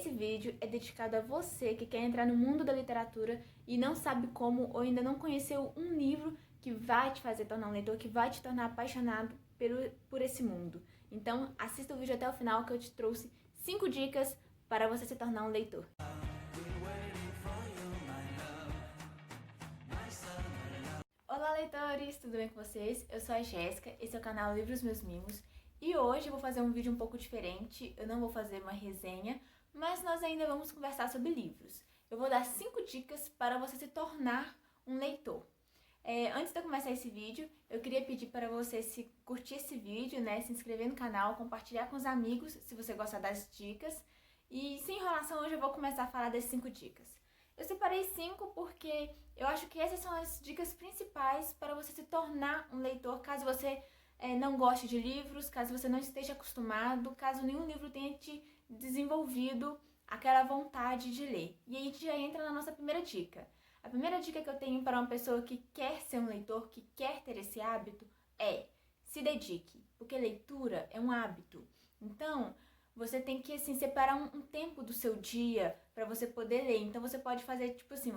Esse vídeo é dedicado a você que quer entrar no mundo da literatura e não sabe como ou ainda não conheceu um livro que vai te fazer tornar um leitor, que vai te tornar apaixonado por esse mundo. Então, assista o vídeo até o final que eu te trouxe 5 dicas para você se tornar um leitor. Olá, leitores! Tudo bem com vocês? Eu sou a Jéssica, esse é o canal Livros Meus Mimos e hoje eu vou fazer um vídeo um pouco diferente. Eu não vou fazer uma resenha, mas nós ainda vamos conversar sobre livros. Eu vou dar 5 dicas para você se tornar um leitor. Antes de eu começar esse vídeo, eu queria pedir para você se curtir esse vídeo, né, se inscrever no canal, compartilhar com os amigos se você gostar das dicas. E sem enrolação, hoje eu vou começar a falar das 5 dicas. Eu separei 5 porque eu acho que essas são as dicas principais para você se tornar um leitor, caso você não goste de livros, caso você não esteja acostumado, caso nenhum livro tenha te desenvolvido aquela vontade de ler. E aí a gente já entra na nossa primeira dica. A primeira dica que eu tenho para uma pessoa que quer ser um leitor, que quer ter esse hábito, é: se dedique, porque leitura é um hábito. Então, você tem que, assim, separar um tempo do seu dia para você poder ler. Então, você pode fazer, tipo assim,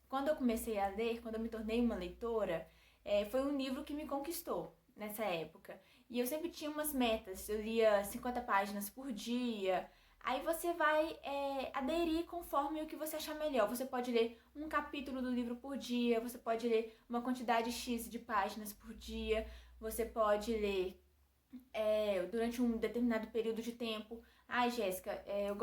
quando eu comecei a ler, quando eu me tornei uma leitora, foi um livro que me conquistou nessa época. E eu sempre tinha umas metas, eu lia 50 páginas por dia. Aí você vai aderir conforme o que você achar melhor. Você pode ler um capítulo do livro por dia, você pode ler uma quantidade X de páginas por dia, você pode ler durante um determinado período de tempo. Jéssica, eu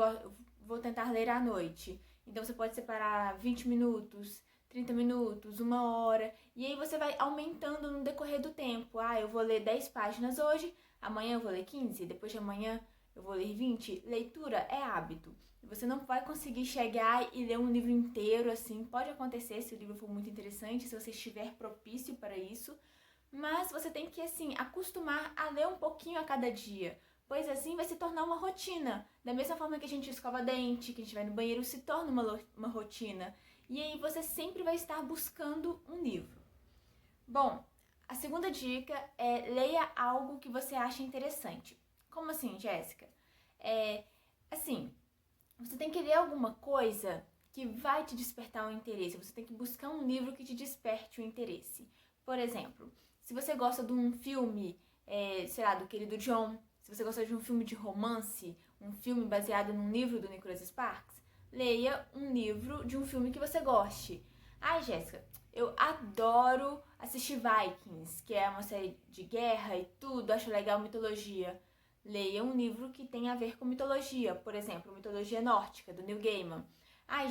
vou tentar ler à noite. Então você pode separar 20 minutos, 30 minutos, 1 hora. E aí você vai aumentando no decorrer do tempo. Eu vou ler 10 páginas hoje, amanhã eu vou ler 15, depois de amanhã eu vou ler 20. Leitura é hábito. Você não vai conseguir chegar e ler um livro inteiro assim. Pode acontecer se o livro for muito interessante, se você estiver propício para isso. Mas você tem que, assim, acostumar a ler um pouquinho a cada dia, pois assim vai se tornar uma rotina. Da mesma forma que a gente escova dente, que a gente vai no banheiro, se torna uma rotina. E aí você sempre vai estar buscando um livro. Bom, a segunda dica é: leia algo que você acha interessante. Como assim, Jéssica? Assim, você tem que ler alguma coisa que vai te despertar o interesse. Você tem que buscar um livro que te desperte o interesse. Por exemplo, se você gosta de um filme, sei lá, do Querido John, se você gosta de um filme de romance, um filme baseado num livro do Nicholas Sparks, leia um livro de um filme que você goste. Jéssica, eu adoro assistir Vikings, que é uma série de guerra e tudo, acho legal mitologia. Leia um livro que tem a ver com mitologia, por exemplo, mitologia nórdica, do Neil Gaiman.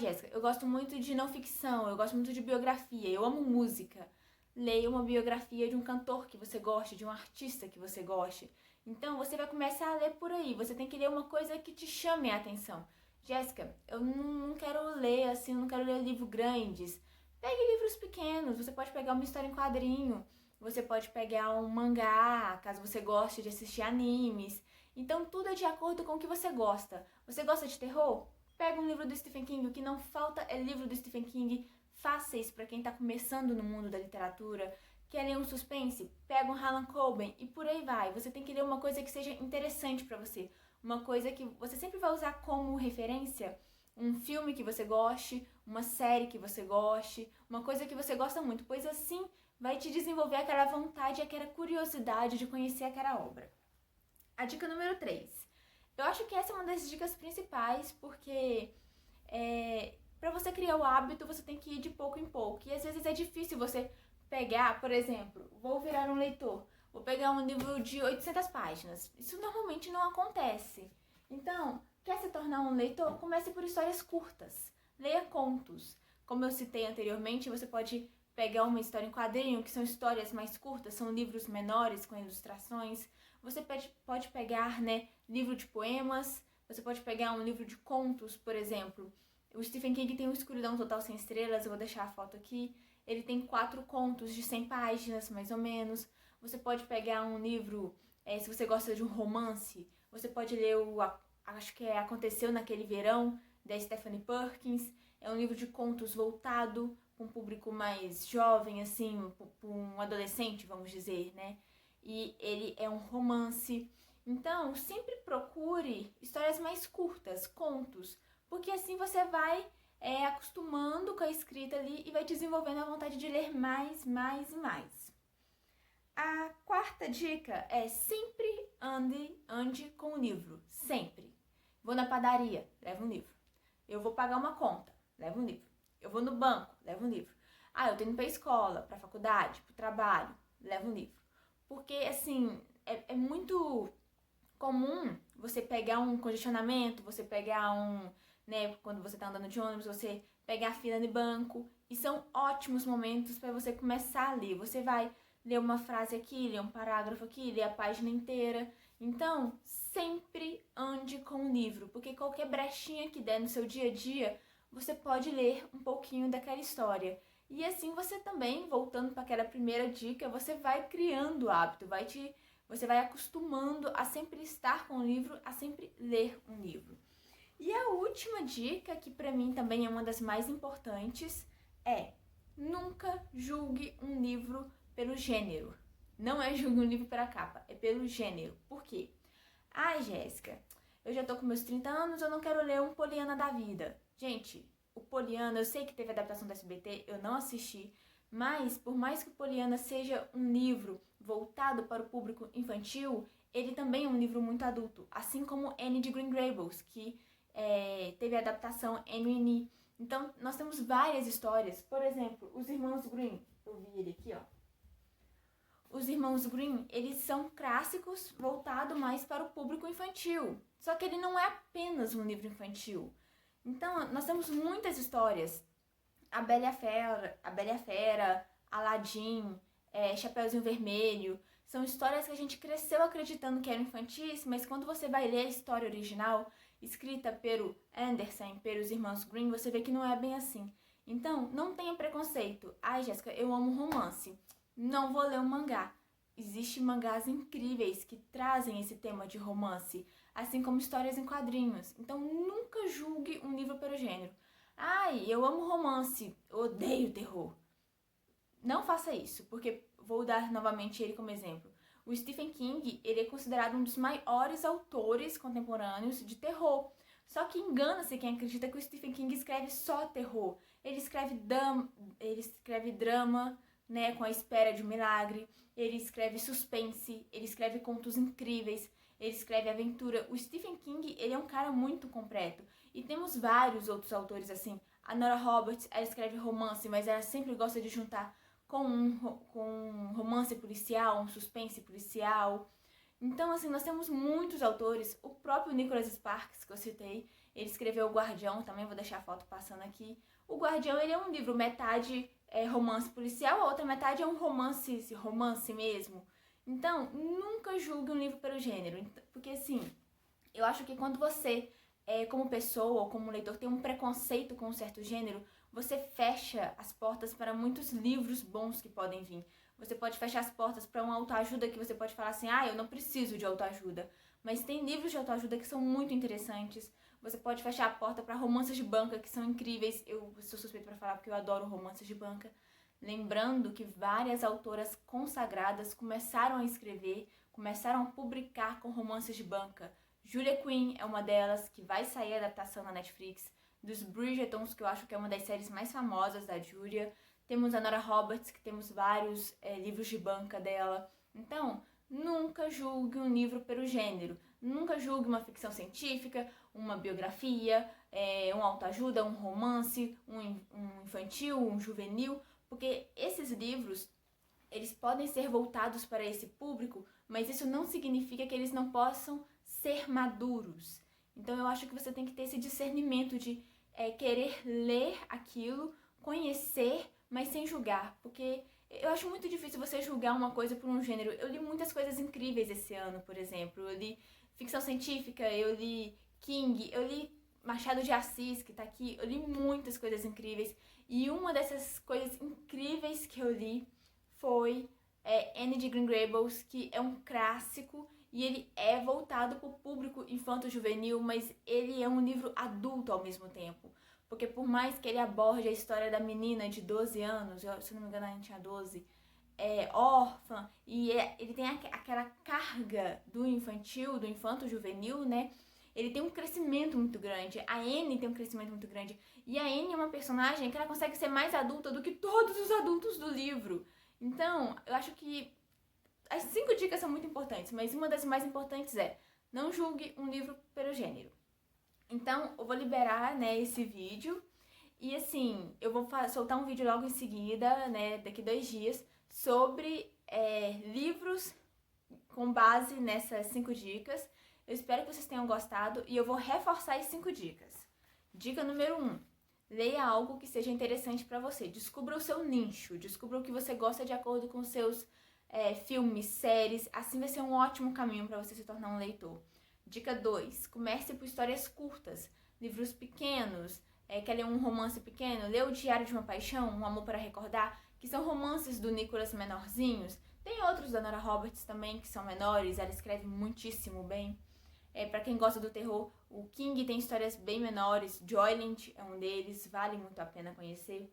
Jéssica, eu gosto muito de não ficção, eu gosto muito de biografia, eu amo música. Leia uma biografia de um cantor que você goste, de um artista que você goste. Então, você vai começar a ler por aí. Você tem que ler uma coisa que te chame a atenção. Jéssica, eu não quero ler assim, não quero ler livros grandes. Pegue livros pequenos. Você pode pegar uma história em quadrinho. Você pode pegar um mangá, caso você goste de assistir animes. Então, tudo é de acordo com o que você gosta. Você gosta de terror? Pega um livro do Stephen King. O que não falta é livro do Stephen King fáceis para quem está começando no mundo da literatura. Quer ler um suspense? Pega um Harlan Coben e por aí vai. Você tem que ler uma coisa que seja interessante para você. Uma coisa que você sempre vai usar como referência. Um filme que você goste, uma série que você goste, uma coisa que você gosta muito, pois assim vai te desenvolver aquela vontade, aquela curiosidade de conhecer aquela obra. A dica número 3. Eu acho que essa é uma das dicas principais, porque para você criar o hábito, você tem que ir de pouco em pouco. E às vezes é difícil você pegar, por exemplo, vou virar um leitor, vou pegar um livro de 800 páginas. Isso normalmente não acontece. Então, quer se tornar um leitor? Comece por histórias curtas. Leia contos. Como eu citei anteriormente, você pode pegar uma história em quadrinho, que são histórias mais curtas, são livros menores com ilustrações. Você pode pegar, livro de poemas. Você pode pegar um livro de contos, por exemplo. O Stephen King tem o Escuridão Total Sem Estrelas, eu vou deixar a foto aqui. Ele tem 4 contos de 100 páginas, mais ou menos. Você pode pegar um livro, se você gosta de um romance, você pode ler acho que Aconteceu Naquele Verão, da Stephanie Perkins. É um livro de contos voltado para um público mais jovem, assim, para um adolescente, vamos dizer, né? E ele é um romance. Então, sempre procure histórias mais curtas, contos, porque assim você vai acostumando com a escrita ali e vai desenvolvendo a vontade de ler mais, mais e mais. A quarta dica é sempre ande com o livro, sempre. Vou na padaria, levo um livro. Eu vou pagar uma conta, levo um livro. Eu vou no banco, levo um livro. Ah, eu tô indo pra escola, pra faculdade, pro trabalho, levo um livro. Porque, assim, é muito comum você pegar um congestionamento, você pegar quando você tá andando de ônibus, você pegar a fila de banco. E são ótimos momentos para você começar a ler. Você vai ler uma frase aqui, ler um parágrafo aqui, ler a página inteira. Então, sempre ande com o livro, porque qualquer brechinha que der no seu dia a dia, você pode ler um pouquinho daquela história. E assim você também, voltando para aquela primeira dica, você vai criando o hábito, você vai acostumando a sempre estar com o livro, a sempre ler um livro. E a última dica, que para mim também é uma das mais importantes, é: nunca julgue um livro pelo gênero. Não é julgue um livro pela capa, é pelo gênero. Por quê? Ai, Jéssica, eu já tô com meus 30 anos, eu não quero ler um Poliana da vida. Gente, o Poliana, eu sei que teve adaptação do SBT, eu não assisti, mas por mais que o Poliana seja um livro voltado para o público infantil, ele também é um livro muito adulto, assim como Anne de Green Gables, que teve a adaptação Anne. Então, nós temos várias histórias. Por exemplo, os Irmãos Grimm. Eu vi ele aqui, ó. Os Irmãos Grimm, eles são clássicos voltados mais para o público infantil. Só que ele não é apenas um livro infantil. Então, nós temos muitas histórias. A Bela e a Fera, Aladdin, Chapeuzinho Vermelho. São histórias que a gente cresceu acreditando que eram infantis, mas quando você vai ler a história original, escrita pelo Andersen, pelos Irmãos Grimm, você vê que não é bem assim. Então, não tenha preconceito. Ai, Jéssica, eu amo romance. Não vou ler um mangá. Existem mangás incríveis que trazem esse tema de romance, assim como histórias em quadrinhos. Então, nunca julgue um livro pelo gênero. Ai, eu amo romance, odeio terror. Não faça isso, porque vou dar novamente ele como exemplo. O Stephen King, ele é considerado um dos maiores autores contemporâneos de terror. Só que engana-se quem acredita que o Stephen King escreve só terror. Ele escreve drama, né, com a espera de um milagre. Ele escreve suspense, ele escreve contos incríveis, ele escreve aventura. O Stephen King, ele é um cara muito completo. E temos vários outros autores assim. A Nora Roberts, ela escreve romance, mas ela sempre gosta de juntar com um romance policial, um suspense policial. Então, assim, nós temos muitos autores. O próprio Nicholas Sparks, que eu citei, ele escreveu O Guardião, também vou deixar a foto passando aqui. O Guardião, ele é um livro, metade romance policial, a outra metade é um romance mesmo. Então, nunca julgue um livro pelo gênero, porque assim, eu acho que quando você, como pessoa ou como leitor, tem um preconceito com um certo gênero, você fecha as portas para muitos livros bons que podem vir. Você pode fechar as portas para uma autoajuda que você pode falar assim, eu não preciso de autoajuda. Mas tem livros de autoajuda que são muito interessantes. Você pode fechar a porta para romances de banca que são incríveis. Eu sou suspeita para falar porque eu adoro romances de banca. Lembrando que várias autoras consagradas começaram a escrever, começaram a publicar com romances de banca. Julia Quinn é uma delas, que vai sair a adaptação na Netflix. Dos Bridgertons, que eu acho que é uma das séries mais famosas da Julia. Temos a Nora Roberts, que temos vários livros de banca dela. Então, nunca julgue um livro pelo gênero. Nunca julgue uma ficção científica, uma biografia, um autoajuda, um romance, um infantil, um juvenil. Porque esses livros, eles podem ser voltados para esse público, mas isso não significa que eles não possam ser maduros. Então, eu acho que você tem que ter esse discernimento de querer ler aquilo, conhecer, mas sem julgar, porque eu acho muito difícil você julgar uma coisa por um gênero. Eu li muitas coisas incríveis esse ano, por exemplo. Eu li ficção científica, eu li King, eu li Machado de Assis, que tá aqui. Eu li muitas coisas incríveis. E uma dessas coisas incríveis que eu li foi Anne de Green Gables, que é um clássico. E ele é voltado para o público infanto-juvenil, mas ele é um livro adulto ao mesmo tempo. Porque por mais que ele aborde a história da menina de 12 anos, se não me engano a gente tinha 12, órfã, e ele tem aquela carga do infantil, do infanto-juvenil, né? ele tem um crescimento muito grande, a Anne tem um crescimento muito grande, e a Anne é uma personagem que ela consegue ser mais adulta do que todos os adultos do livro. Então, eu acho que as 5 dicas são muito importantes, mas uma das mais importantes é: não julgue um livro pelo gênero. Então, eu vou liberar, né, esse vídeo, e assim, eu vou soltar um vídeo logo em seguida, né, daqui 2 dias, sobre livros com base nessas 5 dicas. Eu espero que vocês tenham gostado e eu vou reforçar as 5 dicas. Dica número 1. Leia algo que seja interessante para você. Descubra o seu nicho, descubra o que você gosta de acordo com os seus filmes, séries. Assim vai ser um ótimo caminho para você se tornar um leitor. Dica 2. Comece por histórias curtas, livros pequenos. Quer ler um romance pequeno? Lê O Diário de uma Paixão, Um Amor para Recordar, que são romances do Nicholas menorzinhos. Tem outros da Nora Roberts também que são menores, ela escreve muitíssimo bem. Para quem gosta do terror, o King tem histórias bem menores, Joyland é um deles, vale muito a pena conhecer.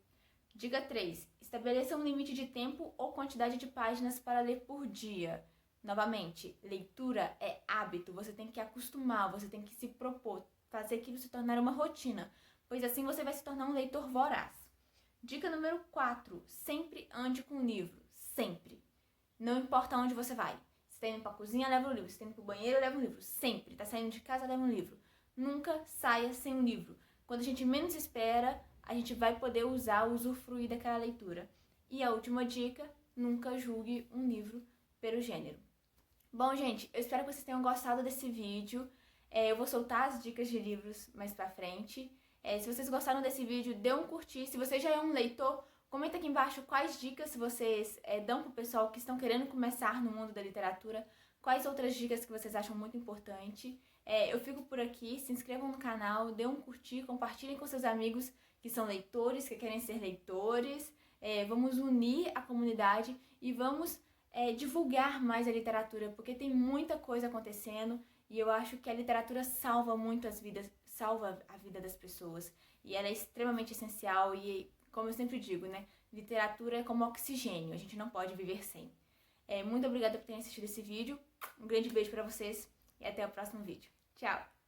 Dica 3. Estabeleça um limite de tempo ou quantidade de páginas para ler por dia. Novamente, leitura é hábito, você tem que acostumar, você tem que se propor, fazer aquilo se tornar uma rotina, pois assim você vai se tornar um leitor voraz. Dica número 4. Sempre ande com o livro, sempre. Não importa onde você vai. Se tá indo pra cozinha, leva um livro. Se tá indo pro banheiro, leva um livro. Sempre. Tá saindo de casa, leva um livro. Nunca saia sem um livro. Quando a gente menos espera, a gente vai poder usufruir daquela leitura. E a última dica: nunca julgue um livro pelo gênero. Bom, gente, eu espero que vocês tenham gostado desse vídeo. Eu vou soltar as dicas de livros mais pra frente. Se vocês gostaram desse vídeo, dê um curtir. Se você já é um leitor, comenta aqui embaixo quais dicas vocês dão pro pessoal que estão querendo começar no mundo da literatura. Quais outras dicas que vocês acham muito importante. Eu fico por aqui, se inscrevam no canal, dê um curtir, compartilhem com seus amigos que são leitores, que querem ser leitores. Vamos unir a comunidade e vamos divulgar mais a literatura, porque tem muita coisa acontecendo e eu acho que a literatura salva muito as vidas, salva a vida das pessoas, e ela é extremamente essencial e, como eu sempre digo, né, literatura é como oxigênio, a gente não pode viver sem. Muito obrigada por terem assistido esse vídeo, um grande beijo pra vocês e até o próximo vídeo. Tchau!